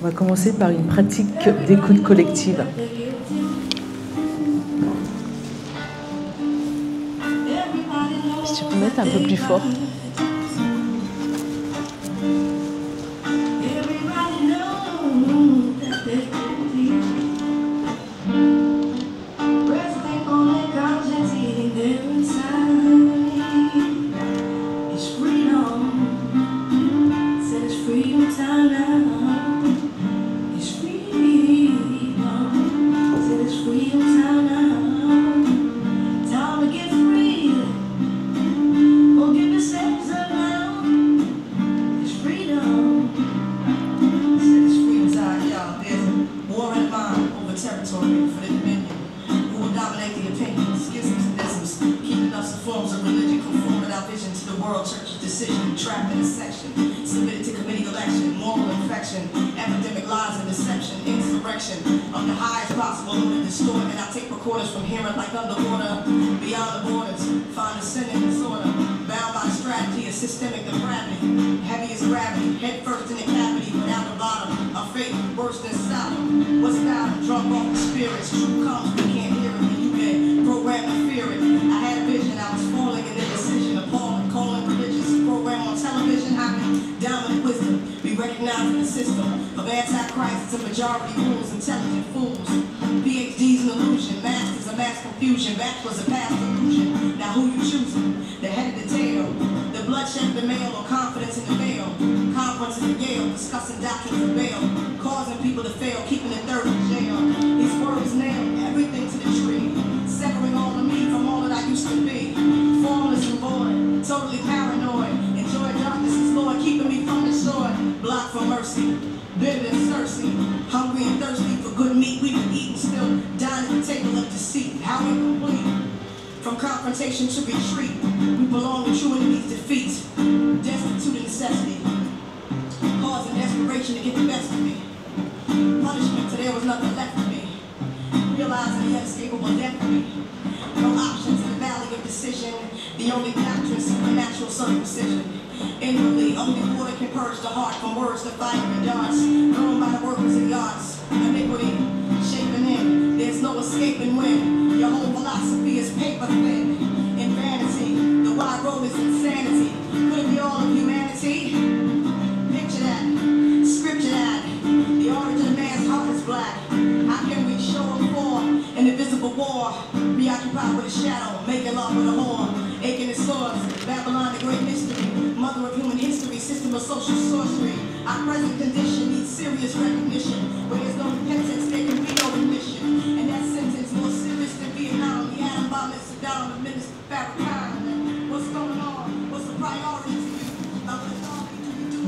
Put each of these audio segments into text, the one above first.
On va commencer par une pratique d'écoute collective. Si tu peux mettre un peu plus fort.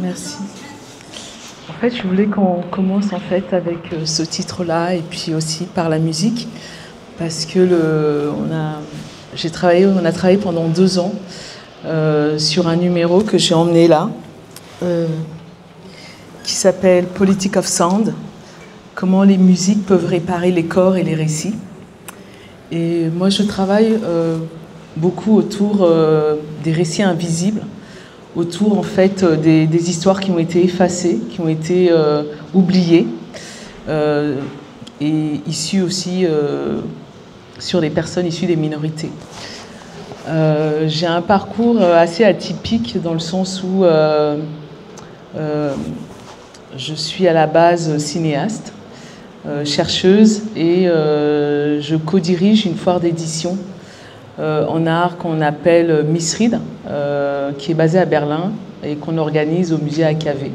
Merci. En fait, je voulais qu'on commence en fait avec ce titre-là et puis aussi par la musique, parce que on a travaillé pendant 2 ans sur un numéro que j'ai emmené là, qui s'appelle Politics of Sound, comment les musiques peuvent réparer les corps et les récits. Et moi, je travaille beaucoup autour des récits invisibles, autour en fait des histoires qui ont été effacées, qui ont été oubliées, et issues aussi sur les personnes issues des minorités. J'ai un parcours assez atypique dans le sens où je suis à la base cinéaste, chercheuse, et je co-dirige une foire d'édition en art qu'on appelle Miss Read, qui est basée à Berlin et qu'on organise au musée AKV.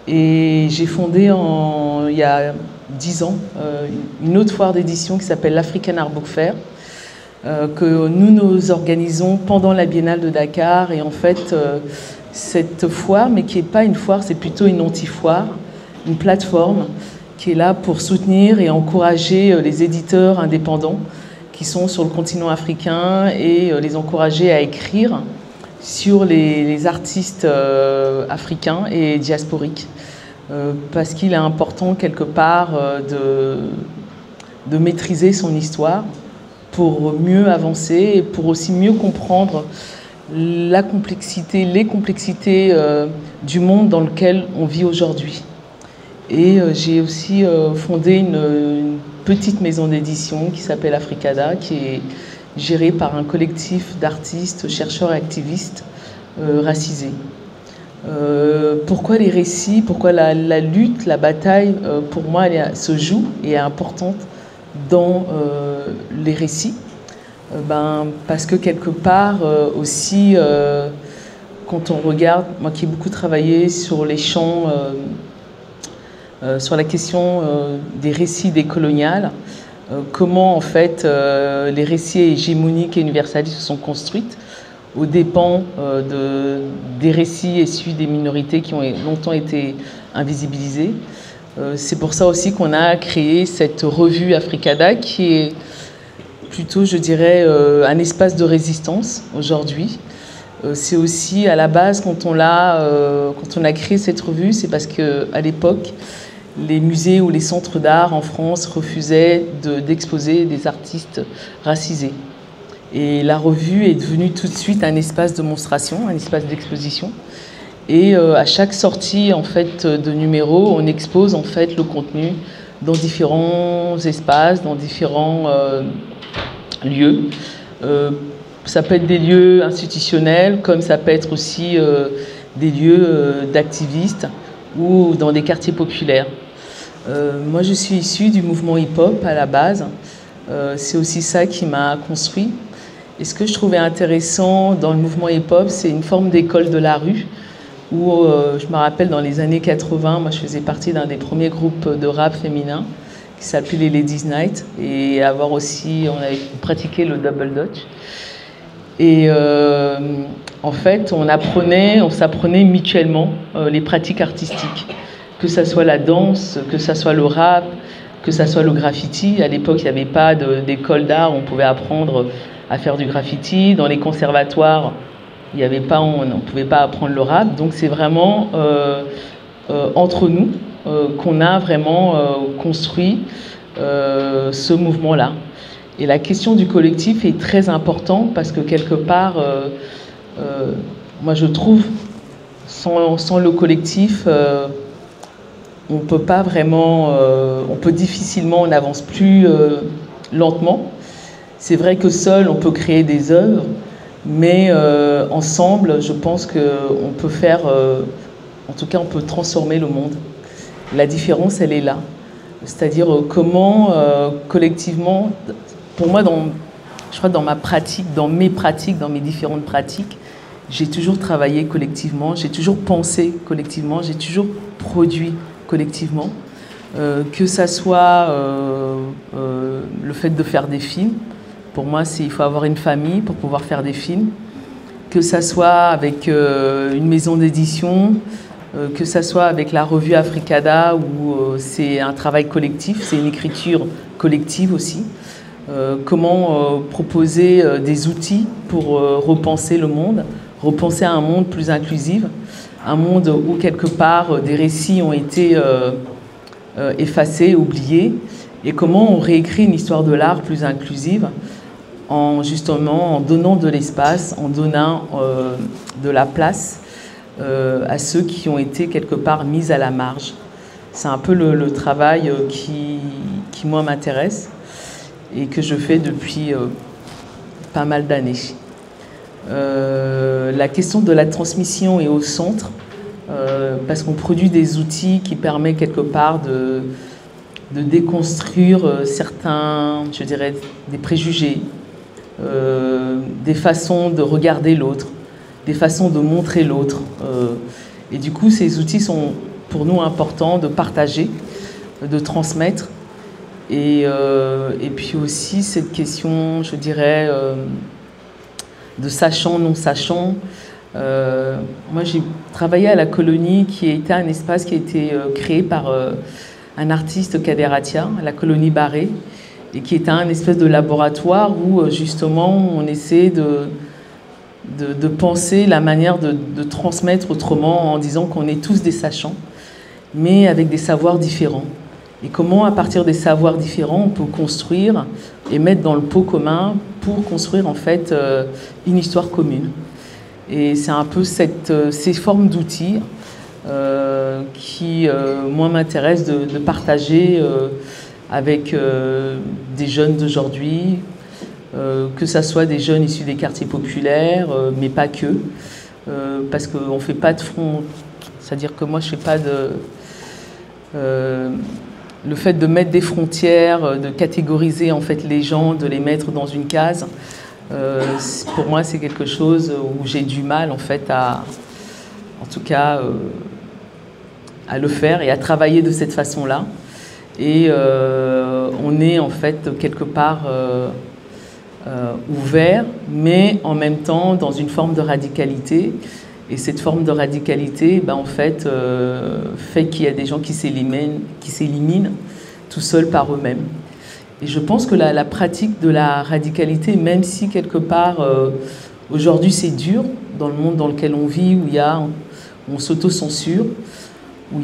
Et j'ai fondé il y a 10 ans une autre foire d'édition qui s'appelle l'African Art Book Fair, que nous organisons pendant la Biennale de Dakar. Et en fait, cette foire, mais qui n'est pas une foire, c'est plutôt une anti-foire, une plateforme qui est là pour soutenir et encourager les éditeurs indépendants qui sont sur le continent africain et les encourager à écrire sur les artistes africains et diasporiques. Parce qu'il est important quelque part de maîtriser son histoire pour mieux avancer et pour aussi mieux comprendre les complexités du monde dans lequel on vit aujourd'hui. Et j'ai aussi fondé une petite maison d'édition qui s'appelle Africada, qui est gérée par un collectif d'artistes, chercheurs et activistes racisés. Pourquoi les récits, pourquoi la lutte, la bataille, pour moi, se joue et est importante dans les récits? Parce que quelque part aussi, quand on regarde, moi qui ai beaucoup travaillé sur les champs, sur la question des récits décoloniales, comment en fait les récits hégémoniques et universalistes se sont construits aux dépens des récits issus des minorités qui ont longtemps été invisibilisés. C'est pour ça aussi qu'on a créé cette revue Africada qui est plutôt, je dirais, un espace de résistance aujourd'hui. C'est aussi à la base, quand on a créé cette revue, c'est parce qu'à l'époque, les musées ou les centres d'art en France refusaient d'exposer des artistes racisés. Et la revue est devenue tout de suite un espace de monstration, un espace d'exposition. Et à chaque sortie en fait, de numéro, on expose en fait, le contenu dans différents espaces, dans différents lieux. Ça peut être des lieux institutionnels, comme ça peut être aussi des lieux d'activistes ou dans des quartiers populaires. Moi, je suis issue du mouvement hip-hop à la base. C'est aussi ça qui m'a construit. Et ce que je trouvais intéressant dans le mouvement hip-hop, c'est une forme d'école de la rue, où je me rappelle dans les années 80, moi je faisais partie d'un des premiers groupes de rap féminin qui s'appelait les Ladies Night, et on avait pratiqué le double dutch. Et en fait, on s'apprenait mutuellement les pratiques artistiques, que ça soit la danse, que ça soit le rap, que ça soit le graffiti. À l'époque, il n'y avait pas d'école d'art où on pouvait apprendre à faire du graffiti. Dans les conservatoires, on ne pouvait pas apprendre le rap. Donc c'est vraiment entre nous qu'on a vraiment construit ce mouvement-là. Et la question du collectif est très importante parce que quelque part, moi je trouve, sans le collectif, on peut pas vraiment, on peut difficilement, on n'avance plus lentement. C'est vrai que seul, on peut créer des œuvres, mais ensemble, je pense qu'on peut faire, en tout cas, on peut transformer le monde. La différence, elle est là. C'est-à-dire comment, collectivement, pour moi, je crois dans ma pratique, dans mes différentes pratiques, j'ai toujours travaillé collectivement, j'ai toujours pensé collectivement, j'ai toujours produit collectivement. Que ça soit le fait de faire des films, pour moi, il faut avoir une famille pour pouvoir faire des films. Que ça soit avec une maison d'édition, que ça soit avec la revue Africada, où c'est un travail collectif, c'est une écriture collective aussi. Comment proposer des outils pour repenser le monde, repenser à un monde plus inclusif, un monde où quelque part des récits ont été effacés, oubliés, et comment on réécrit une histoire de l'art plus inclusive justement en donnant de l'espace, en donnant de la place à ceux qui ont été quelque part mis à la marge. C'est un peu le travail qui moi m'intéresse et que je fais depuis pas mal d'années. La question de la transmission est au centre parce qu'on produit des outils qui permettent quelque part de déconstruire certains, je dirais, des préjugés, des façons de regarder l'autre, des façons de montrer l'autre. Et du coup, ces outils sont pour nous importants de partager, de transmettre. Et puis aussi cette question, je dirais, de sachant, non sachant. Moi, j'ai travaillé à la colonie qui était un espace qui a été créé par un artiste Kaderatia, la colonie Barré, et qui était un espèce de laboratoire où justement on essaie de penser la manière de transmettre autrement en disant qu'on est tous des sachants, mais avec des savoirs différents. Et comment, à partir des savoirs différents, on peut construire et mettre dans le pot commun pour construire en fait une histoire commune. Et c'est un peu ces formes d'outils qui, moi, m'intéresse de partager avec des jeunes d'aujourd'hui, que ce soit des jeunes issus des quartiers populaires, mais pas que, parce qu'on ne fait pas de front, c'est-à-dire que moi je ne fais pas de... le fait de mettre des frontières, de catégoriser en fait les gens, de les mettre dans une case, pour moi c'est quelque chose où j'ai du mal en fait en tout cas, à le faire et à travailler de cette façon-là. Et on est en fait quelque part ouvert, mais en même temps dans une forme de radicalité. Et cette forme de radicalité, en fait, fait qu'il y a des gens qui s'éliminent tout seuls par eux-mêmes. Et je pense que la pratique de la radicalité, même si quelque part aujourd'hui c'est dur dans le monde dans lequel on vit, où on s'auto-censure, où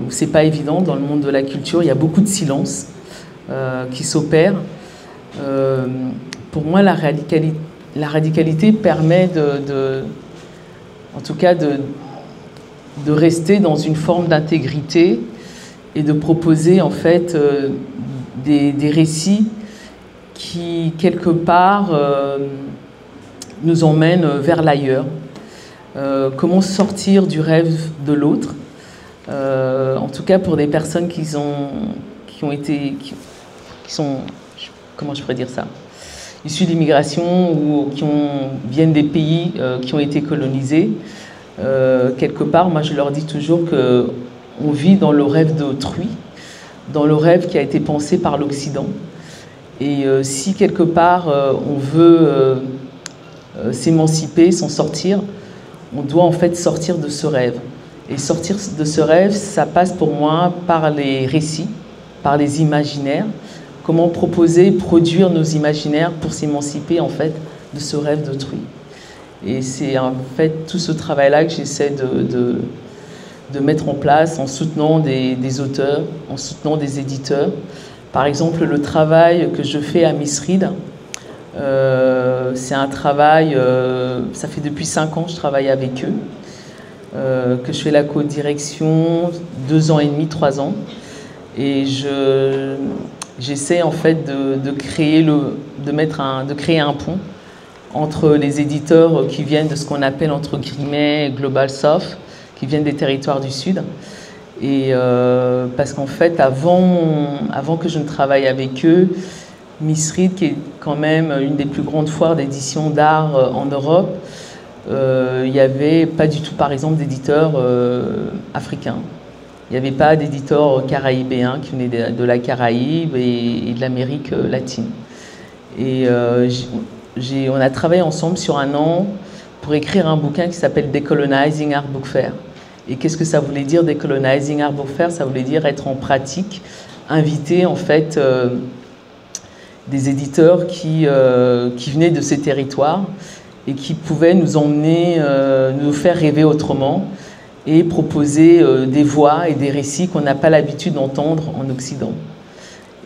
c'est pas évident dans le monde de la culture, il y a beaucoup de silence qui s'opère. Pour moi, la radicalité permet en tout cas de rester dans une forme d'intégrité et de proposer en fait des récits qui quelque part nous emmènent vers l'ailleurs. Comment sortir du rêve de l'autre, en tout cas pour des personnes qui sont, comment je pourrais dire ça, issus d'immigration ou viennent des pays qui ont été colonisés. Quelque part, moi je leur dis toujours qu'on vit dans le rêve d'autrui, dans le rêve qui a été pensé par l'Occident. Et si quelque part on veut s'émanciper, s'en sortir, on doit en fait sortir de ce rêve. Et sortir de ce rêve, ça passe pour moi par les récits, par les imaginaires. Comment proposer, produire nos imaginaires pour s'émanciper en fait de ce rêve d'autrui. Et c'est en fait tout ce travail-là que j'essaie de mettre en place en soutenant des auteurs, en soutenant des éditeurs. Par exemple, le travail que je fais à Misrid, c'est un travail, ça fait depuis 5 ans que je travaille avec eux, que je fais la co-direction, 2 ans et demi, 3 ans. Et j'essaie en fait de créer un pont entre les éditeurs qui viennent de ce qu'on appelle entre guillemets Global South, qui viennent des territoires du Sud. Et parce qu'en fait, avant que je ne travaille avec eux, Misrid, qui est quand même une des plus grandes foires d'édition d'art en Europe, il n'y avait pas du tout, par exemple, d'éditeurs africains. Il n'y avait pas d'éditeurs caraïbéens qui venaient de la Caraïbe et de l'Amérique latine. Et on a travaillé ensemble sur 1 an pour écrire un bouquin qui s'appelle Decolonizing Art Book Fair. Et qu'est-ce que ça voulait dire, Decolonizing Art Book Fair? Ça voulait dire être en pratique, inviter en fait des éditeurs qui venaient de ces territoires et qui pouvaient nous emmener, nous faire rêver autrement et proposer des voix et des récits qu'on n'a pas l'habitude d'entendre en Occident.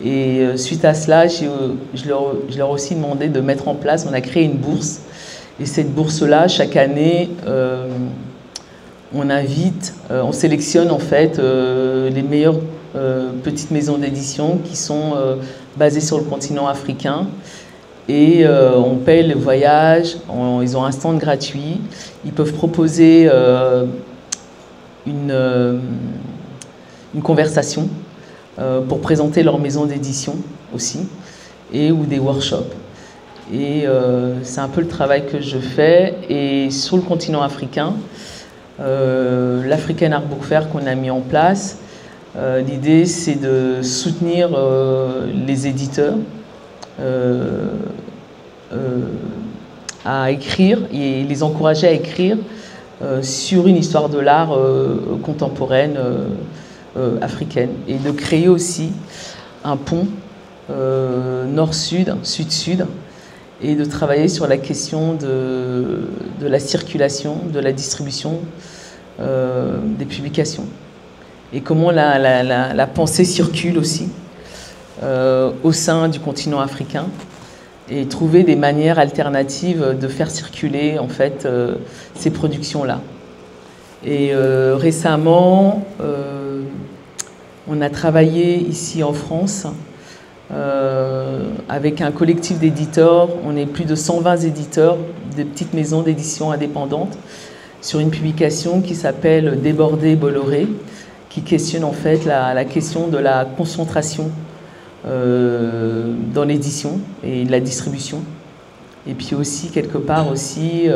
Et suite à cela, je leur ai aussi demandé de mettre en place, on a créé une bourse. Et cette bourse-là, chaque année, on sélectionne en fait les meilleures petites maisons d'édition qui sont basées sur le continent africain. Et on paye le voyage, ils ont un stand gratuit, ils peuvent proposer une conversation pour présenter leur maison d'édition aussi, ou des workshops. Et c'est un peu le travail que je fais. Et sur le continent africain, l'African Art Book Fair qu'on a mis en place, l'idée c'est de soutenir les éditeurs à écrire et les encourager à écrire sur une histoire de l'art contemporaine africaine, et de créer aussi un pont nord-sud, sud-sud, et de travailler sur la question de la circulation, de la distribution des publications, et comment la pensée circule aussi au sein du continent africain, et trouver des manières alternatives de faire circuler en fait ces productions-là. Et récemment, on a travaillé ici en France avec un collectif d'éditeurs. On est plus de 120 éditeurs de petites maisons d'édition indépendantes sur une publication qui s'appelle Débordé Bolloré, qui questionne en fait la question de la concentration dans l'édition et la distribution. Et puis aussi, quelque part aussi,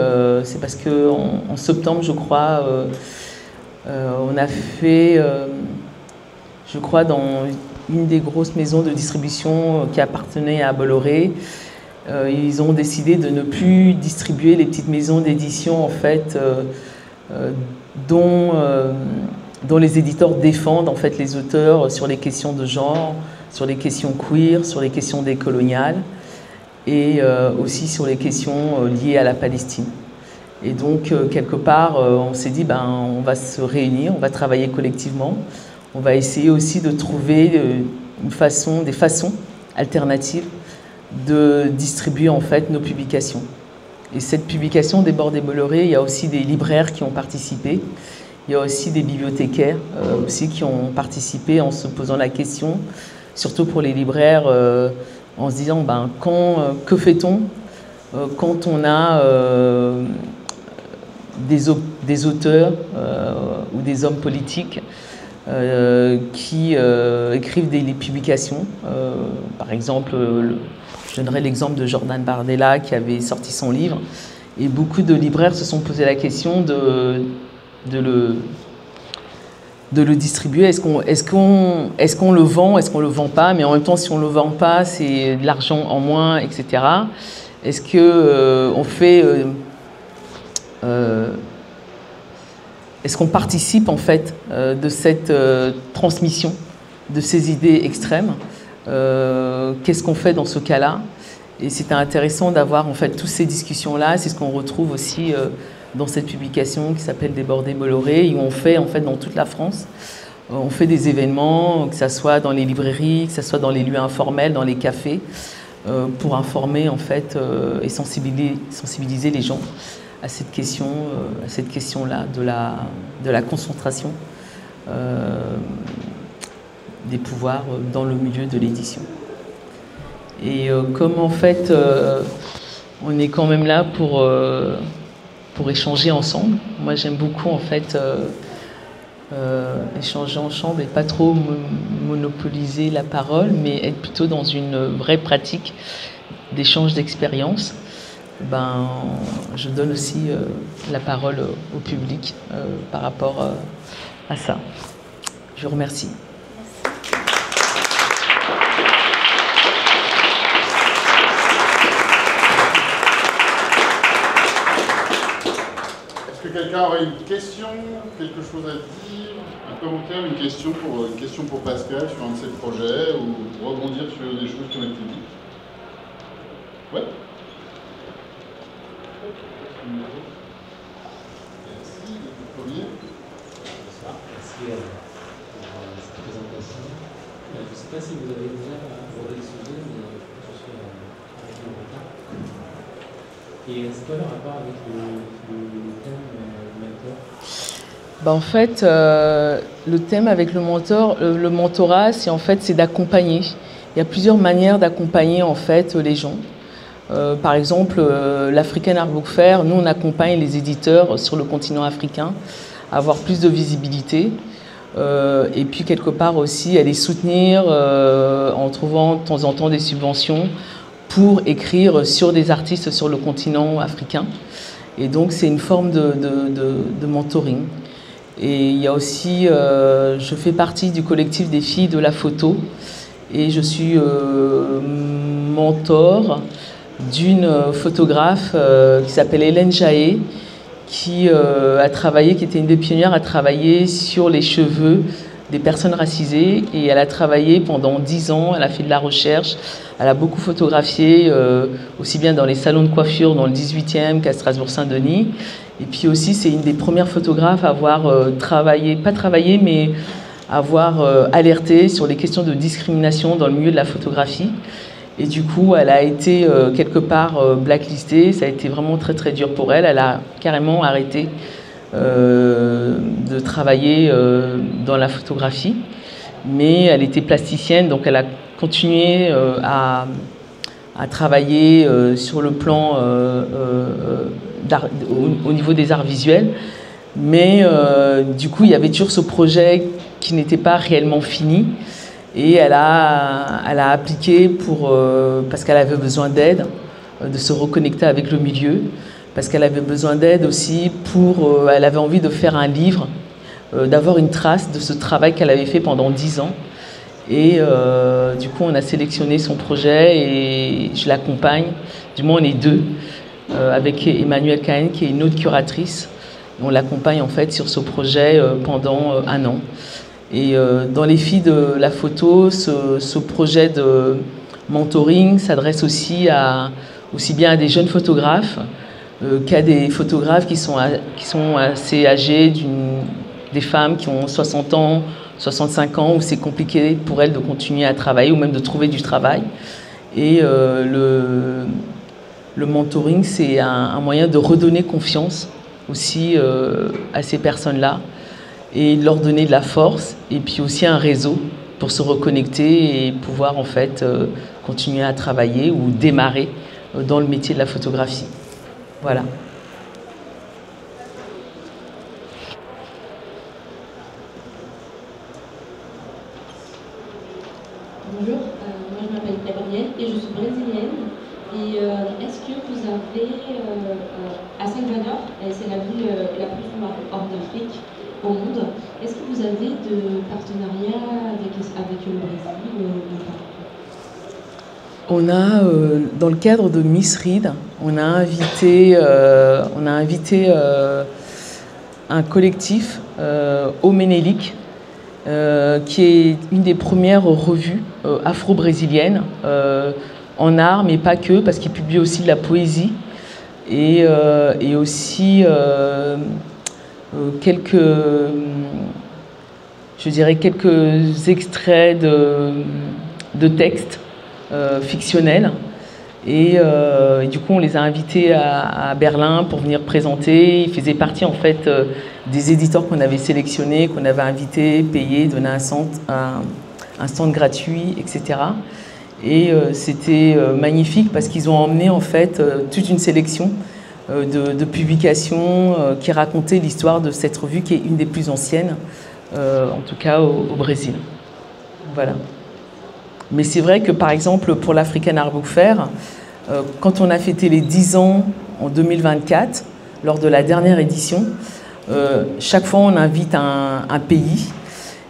c'est parce qu'en septembre, je crois, on a fait, je crois, dans une des grosses maisons de distribution qui appartenait à Bolloré, ils ont décidé de ne plus distribuer les petites maisons d'édition, en fait, dont les éditeurs défendent en fait les auteurs sur les questions de genre, sur les questions queer, sur les questions décoloniales et aussi sur les questions liées à la Palestine. Et donc, quelque part, on s'est dit, on va se réunir, on va travailler collectivement, on va essayer aussi de trouver des façons alternatives de distribuer en fait nos publications. Et cette publication Débordé Bolloré, il y a aussi des libraires qui ont participé. Il y a aussi des bibliothécaires aussi qui ont participé en se posant la question, surtout pour les libraires, en se disant que fait-on quand on a des auteurs ou des hommes politiques qui écrivent des publications. Par exemple, je donnerai l'exemple de Jordan Bardella qui avait sorti son livre et beaucoup de libraires se sont posé la question de le distribuer. Est-ce qu'on le vend, est-ce qu'on le vend pas, mais en même temps, si on le vend pas, c'est de l'argent en moins, etc. Est-ce qu'on fait... est-ce qu'on participe, en fait, de cette transmission de ces idées extrêmes? Qu'est-ce qu'on fait dans ce cas-là? Et c'était intéressant d'avoir, en fait, toutes ces discussions-là. C'est ce qu'on retrouve aussi... dans cette publication qui s'appelle Débordé Bolloré, où on fait en fait dans toute la France, on fait des événements, que ce soit dans les librairies, que ce soit dans les lieux informels, dans les cafés, pour informer en fait et sensibiliser les gens à cette question-là de la concentration des pouvoirs dans le milieu de l'édition. Et comme en fait on est quand même là pour échanger ensemble. Moi, j'aime beaucoup, en fait, échanger ensemble et pas trop monopoliser la parole, mais être plutôt dans une vraie pratique d'échange d'expériences. Je donne aussi la parole au public par rapport à ça. Je vous remercie. Quelqu'un aurait une question, quelque chose à dire, un commentaire, une question pour Pascal sur un de ses projets ou rebondir sur des choses qui ont été dites? Ouais. Merci, le premier. Bonsoir, merci pour cette présentation. Je ne sais pas si vous avez déjà abordé le sujet, mais je suis avec le retard. Et c'est quoi le rapport avec le thème mentor? En fait, le thème avec le mentorat, c'est d'accompagner. Il y a plusieurs manières d'accompagner en fait les gens. Par exemple, l'African Art Book Fair, nous on accompagne les éditeurs sur le continent africain à avoir plus de visibilité. Et puis quelque part aussi à les soutenir en trouvant de temps en temps des subventions pour écrire sur des artistes sur le continent africain. Et donc, c'est une forme de mentoring. Et il y a aussi, je fais partie du collectif des filles de la photo et je suis mentor d'une photographe qui s'appelle Hélène Jaé, qui était une des pionnières à travailler sur les cheveux des personnes racisées, et elle a travaillé pendant 10 ans, elle a fait de la recherche, elle a beaucoup photographié, aussi bien dans les salons de coiffure dans le 18e qu'à Strasbourg-Saint-Denis. Et puis aussi, c'est une des premières photographes à avoir avoir alerté sur les questions de discrimination dans le milieu de la photographie. Et du coup, elle a été quelque part blacklistée, ça a été vraiment très très dur pour elle, elle a carrément arrêté de travailler dans la photographie, mais elle était plasticienne, donc elle a continué à travailler sur le plan au niveau des arts visuels, mais du coup il y avait toujours ce projet qui n'était pas réellement fini, et elle a appliqué parce qu'elle avait besoin d'aide, de se reconnecter avec le milieu, parce qu'elle avait besoin d'aide aussi elle avait envie de faire un livre, d'avoir une trace de ce travail qu'elle avait fait pendant 10 ans. Et du coup, on a sélectionné son projet et je l'accompagne. Du moins, on est deux, avec Emmanuelle Cahen, qui est une autre curatrice. On l'accompagne en fait sur ce projet pendant 1 an. Et dans les filles de la photo, ce projet de mentoring s'adresse aussi bien à des jeunes photographes qu'à des photographes qui sont assez âgés, des femmes qui ont 60 ans, 65 ans, où c'est compliqué pour elles de continuer à travailler ou même de trouver du travail. Et le mentoring, c'est un moyen de redonner confiance aussi à ces personnes-là et leur donner de la force et puis aussi un réseau pour se reconnecter et pouvoir en fait continuer à travailler ou démarrer dans le métier de la photographie. Voilà. Bonjour, moi je m'appelle Gabrielle et je suis brésilienne. Et est-ce que vous avez, à Salvador, c'est la ville la plus hors d'Afrique au monde, est-ce que vous avez de partenariats avec le Brésil ou pas? On a, dans le cadre de Miss Reed, on a invité un collectif, Oménélique, qui est une des premières revues afro-brésiliennes en art, mais pas que, parce qu'il publie aussi de la poésie et aussi quelques extraits de textes fictionnels. Et du coup, on les a invités à Berlin pour venir présenter. Ils faisaient partie en fait des éditeurs qu'on avait sélectionnés, qu'on avait invités, payés, donné un stand gratuit, etc. Et c'était magnifique parce qu'ils ont emmené en fait toute une sélection de publications qui racontaient l'histoire de cette revue qui est une des plus anciennes, en tout cas au Brésil. Voilà. Mais c'est vrai que par exemple pour l'African Art Book Fair, quand on a fêté les 10 ans en 2024, lors de la dernière édition, chaque fois on invite un pays.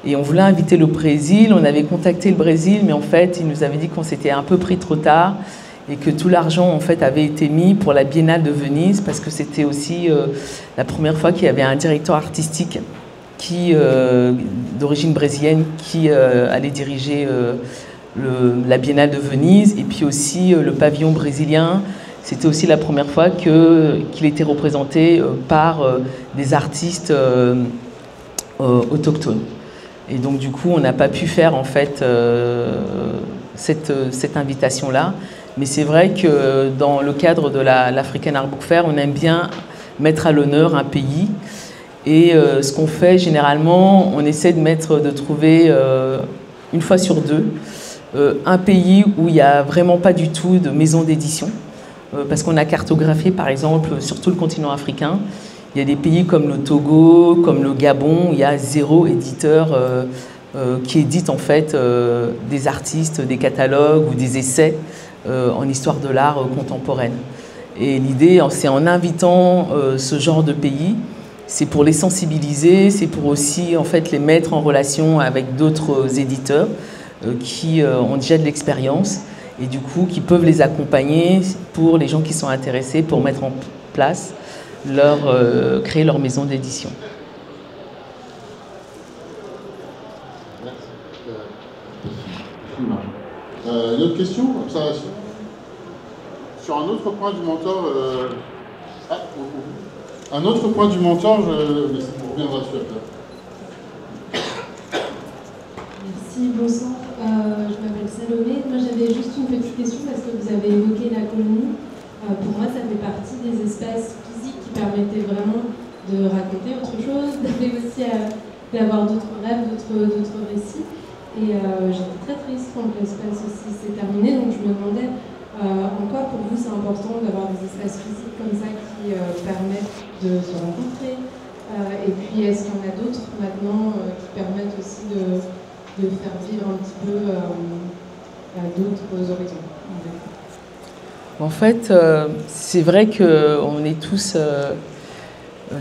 Et on voulait inviter le Brésil, on avait contacté le Brésil, mais en fait, ils nous avaient dit qu'on s'était un peu pris trop tard et que tout l'argent en fait avait été mis pour la Biennale de Venise parce que c'était aussi la première fois qu'il y avait un directeur artistique d'origine brésilienne qui allait diriger la Biennale de Venise et puis aussi le pavillon brésilien. C'était aussi la première fois qu'il était représenté par des artistes autochtones. Et donc du coup, on n'a pas pu faire en fait cette invitation-là. Mais c'est vrai que dans le cadre de l'African Art Book Fair, on aime bien mettre à l'honneur un pays. Et ce qu'on fait généralement, on essaie de trouver une fois sur deux un pays où il n'y a vraiment pas du tout de maison d'édition. Parce qu'on a cartographié par exemple sur tout le continent africain. Il y a des pays comme le Togo, comme le Gabon, où il y a 0 éditeur qui édite en fait des artistes, des catalogues ou des essais en histoire de l'art contemporaine. Et l'idée, c'est en invitant ce genre de pays, c'est pour les sensibiliser, c'est pour aussi en fait les mettre en relation avec d'autres éditeurs qui ont déjà de l'expérience et du coup qui peuvent les accompagner pour les gens qui sont intéressés pour mettre en place créer leur maison d'édition. Une autre question, observation sur un autre point du mentor. Un autre point du mentor, mais on reviendra dessus après. Merci, bonsoir. Je m'appelle Salomé. Moi, j'avais juste une petite question parce que vous avez évoqué la colonie. Pour moi, ça fait partie des espaces physiques qui permettaient vraiment de raconter autre chose, d'aller aussi d'avoir d'autres rêves, d'autres récits. Et j'étais très triste quand l'espace aussi s'est terminé, donc je me demandais en quoi pour vous c'est important d'avoir des espaces physiques comme ça qui permettent de se rencontrer. Et puis est-ce qu'il y en a d'autres maintenant qui permettent aussi de faire vivre un petit peu d'autres horizons? En fait, c'est vrai qu'on est tous...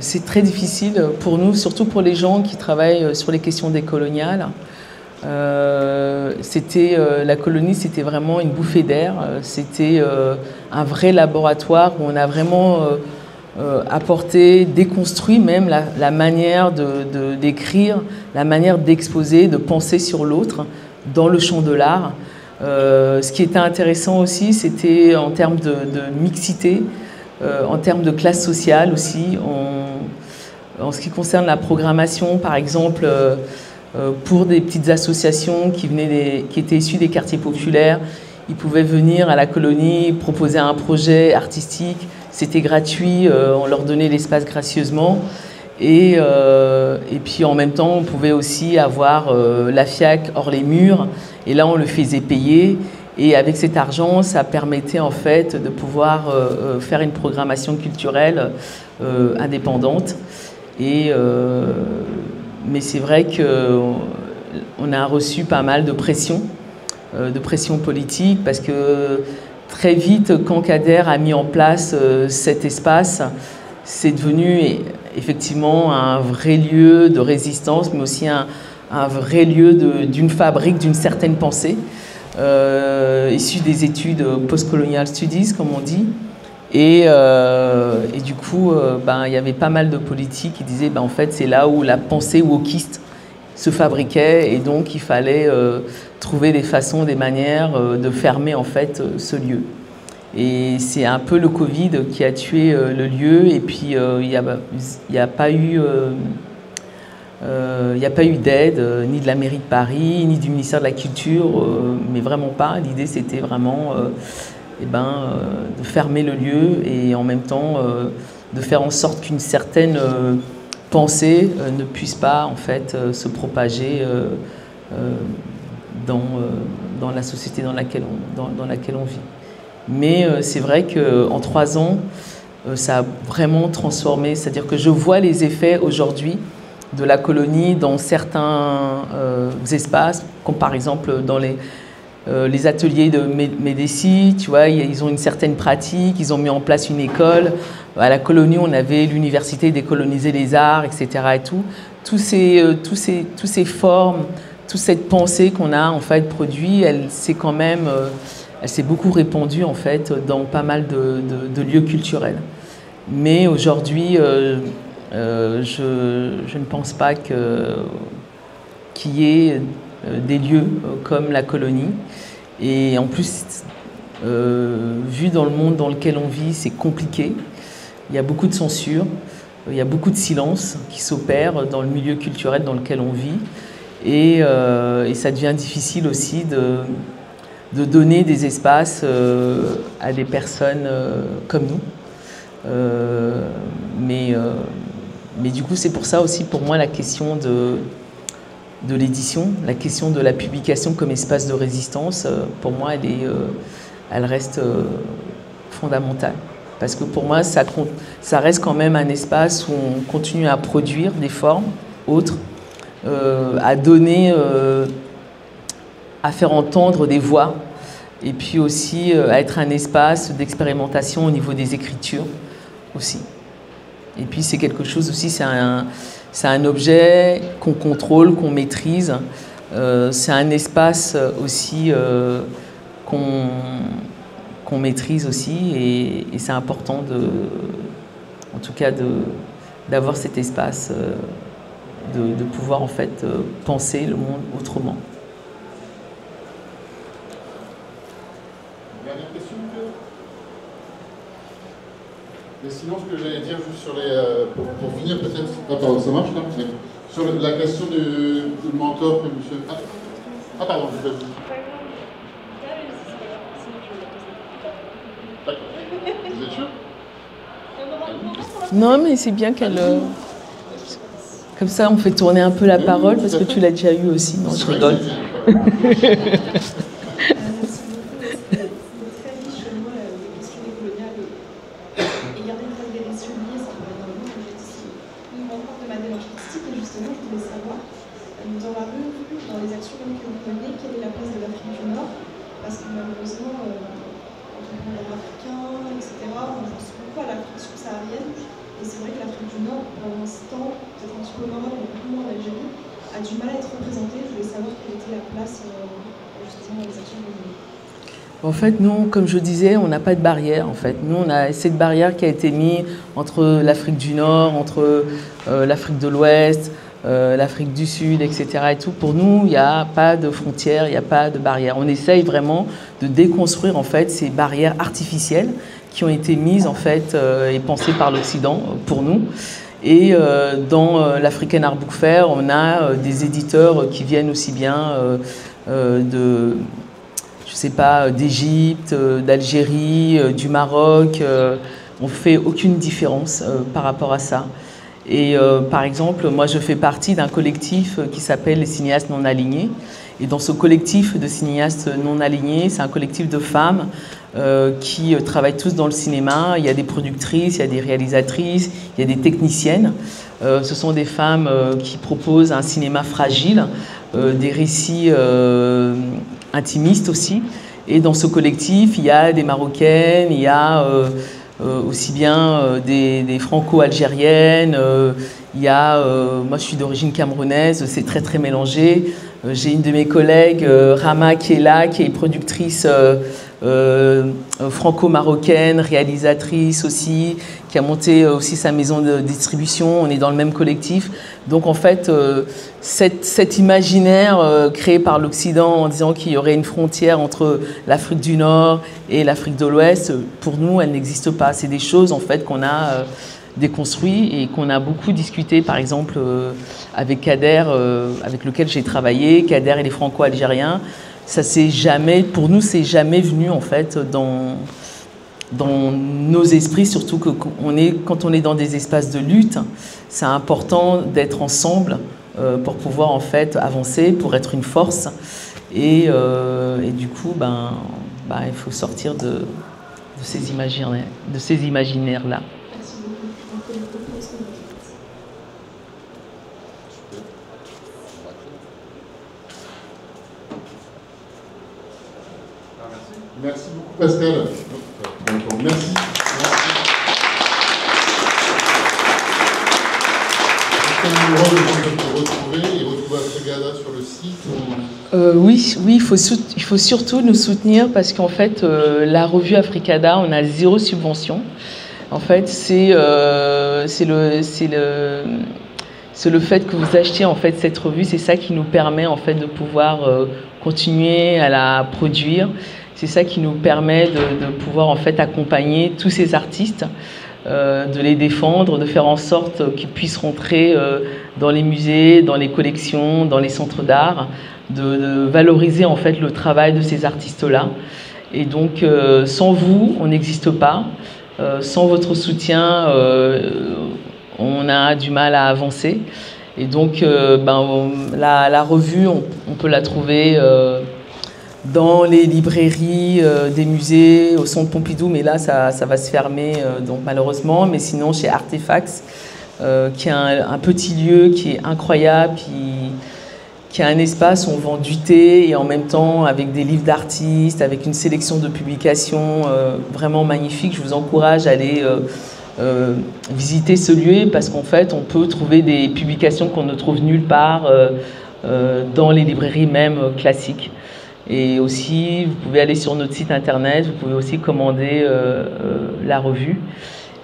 c'est très difficile pour nous, surtout pour les gens qui travaillent sur les questions décoloniales. La colonie, c'était vraiment une bouffée d'air. C'était un vrai laboratoire où on a vraiment apporté, déconstruit même la manière d'écrire, la manière d'exposer, de penser sur l'autre dans le champ de l'art. Ce qui était intéressant aussi, c'était en termes de mixité, en termes de classe sociale aussi. En ce qui concerne la programmation, par exemple, pour des petites associations qui étaient issues des quartiers populaires, ils pouvaient venir à la colonie, proposer un projet artistique, c'était gratuit, on leur donnait l'espace gracieusement. Et puis en même temps, on pouvait aussi avoir la FIAC hors les murs, et là on le faisait payer. Et avec cet argent, ça permettait en fait de pouvoir faire une programmation culturelle indépendante. Mais c'est vrai qu'on a reçu pas mal de pression politique, parce que très vite, quand Kader a mis en place cet espace, c'est devenu effectivement un vrai lieu de résistance, mais aussi un vrai lieu d'une fabrique d'une certaine pensée, issue des études post-colonial studies, comme on dit. Et du coup, il y avait pas mal de politiques qui disaient en fait, c'est là où la pensée wokiste se fabriquait, et donc il fallait trouver des façons, des manières de fermer en fait ce lieu. Et c'est un peu le Covid qui a tué le lieu, et puis il n'y a pas eu d'aide ni de la mairie de Paris, ni du ministère de la Culture, mais vraiment pas. L'idée, c'était vraiment de fermer le lieu, et en même temps de faire en sorte qu'une certaine pensée ne puisse pas en fait se propager dans la société dans laquelle on vit. Mais c'est vrai qu'en 3 ans, ça a vraiment transformé. C'est-à-dire que je vois les effets aujourd'hui de la colonie dans certains espaces, comme par exemple dans les ateliers de Médécie, tu vois, ils ont une certaine pratique, ils ont mis en place une école. À la colonie, on avait l'université décoloniser les arts, etc. et tout. Tous ces formes, toute cette pensée qu'on a en fait produit, elle s'est beaucoup répandue en fait dans pas mal de lieux culturels. Mais aujourd'hui, je ne pense pas qu'il y ait des lieux comme la colonie. Et en plus, vu dans le monde dans lequel on vit, c'est compliqué. Il y a beaucoup de censure, il y a beaucoup de silence qui s'opère dans le milieu culturel dans lequel on vit. Et ça devient difficile aussi de donner des espaces à des personnes comme nous. Mais du coup, c'est pour ça aussi, pour moi, la question de l'édition, la question de la publication comme espace de résistance, pour moi, elle reste fondamentale. Parce que pour moi, ça reste quand même un espace où on continue à produire des formes autres, à donner, à faire entendre des voix, et puis aussi à être un espace d'expérimentation au niveau des écritures aussi. Et puis c'est quelque chose aussi, c'est un objet qu'on contrôle, qu'on maîtrise. C'est un espace aussi qu'on maîtrise aussi, et c'est important en tout cas d'avoir cet espace, de pouvoir en fait penser le monde autrement. Dernière question, mais sinon, ce que j'allais dire juste sur pour finir peut-être, pardon, ça marche là, sur la question du mentor que monsieur... Ah pardon, je vais vous... D'accord. Vous êtes sûr? Non, mais c'est bien qu'elle... Comme ça, on fait tourner un peu la parole, parce que tu l'as déjà eu aussi. Non, je rigole. Parce que malheureusement, quand on parle d'Africains, etc., on pense beaucoup à l'Afrique subsaharienne. Et c'est vrai que l'Afrique du Nord, pour l'instant, peut-être un petit peu au Maroc, mais beaucoup moins en Algérie, a du mal à être représentée. Je voulais savoir quelle était la place justement dans les actions économiques. En fait, nous, comme je disais, on n'a pas de barrière. En fait, nous, on a cette barrière qui a été mise entre l'Afrique du Nord, entre l'Afrique de l'Ouest, l'Afrique du Sud, etc. Et tout. Pour nous, il n'y a pas de frontières, il n'y a pas de barrières. On essaye vraiment de déconstruire en fait ces barrières artificielles qui ont été mises en fait et pensées par l'Occident pour nous. Et dans l'African Art Book Fair, on a des éditeurs qui viennent aussi bien de, je sais pas, d'Égypte, d'Algérie, du Maroc. On fait aucune différence par rapport à ça. Et par exemple, moi je fais partie d'un collectif qui s'appelle les cinéastes non alignés. Et dans ce collectif de cinéastes non alignés, c'est un collectif de femmes qui travaillent tous dans le cinéma. Il y a des productrices, il y a des réalisatrices, il y a des techniciennes. Ce sont des femmes qui proposent un cinéma fragile, des récits intimistes aussi. Et dans ce collectif, il y a des Marocaines, il y a aussi bien des franco-algériennes, il y a, moi je suis d'origine camerounaise, c'est très très mélangé. J'ai une de mes collègues, Rama, qui est là, qui est productrice franco-marocaine, réalisatrice aussi, qui a monté aussi sa maison de distribution. On est dans le même collectif. Donc en fait, cet imaginaire créé par l'Occident en disant qu'il y aurait une frontière entre l'Afrique du Nord et l'Afrique de l'Ouest, pour nous, elle n'existe pas. C'est des choses en fait qu'on a déconstruit et qu'on a beaucoup discuté, par exemple, avec Kader, avec lequel j'ai travaillé. Kader et les Franco-Algériens. Ça c'est jamais, pour nous, c'est jamais venu en fait dans nos esprits, surtout que quand on est dans des espaces de lutte, c'est important d'être ensemble pour pouvoir en fait avancer, pour être une force. Et du coup, il faut sortir de ces imaginaires-là. Merci beaucoup Pascal. Merci. Est-ce qu'on a le droit de retrouver et retrouver Africada sur le site Oui, il faut surtout nous soutenir parce qu'en fait, la revue Africada, on a 0 subvention. En fait, c'est le fait que vous achetiez en fait cette revue, c'est ça qui nous permet en fait de pouvoir continuer à la produire. C'est ça qui nous permet de pouvoir en fait accompagner tous ces artistes, de les défendre, de faire en sorte qu'ils puissent rentrer dans les musées, dans les collections, dans les centres d'art, de valoriser en fait le travail de ces artistes-là. Et donc, sans vous, on n'existe pas. Sans votre soutien, on a du mal à avancer. Et donc, la revue, on peut la trouver dans les librairies des musées, au Centre Pompidou, mais là, ça va se fermer, donc malheureusement. Mais sinon, chez Artefacts, qui est un petit lieu qui est incroyable, qui a un espace où on vend du thé et en même temps avec des livres d'artistes, avec une sélection de publications vraiment magnifique. Je vous encourage à aller visiter ce lieu parce qu'en fait, on peut trouver des publications qu'on ne trouve nulle part dans les librairies même classiques. Et aussi, vous pouvez aller sur notre site internet, vous pouvez aussi commander la revue.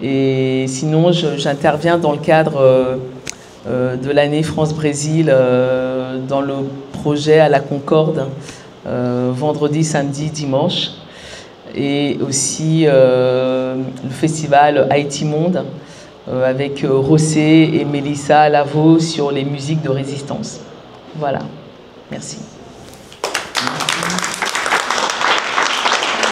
Et sinon, j'interviens dans le cadre de l'année France-Brésil dans le projet à la Concorde, vendredi, samedi, dimanche. Et aussi le festival Haïti Monde avec Rossé et Mélissa Lavo sur les musiques de résistance. Voilà, merci.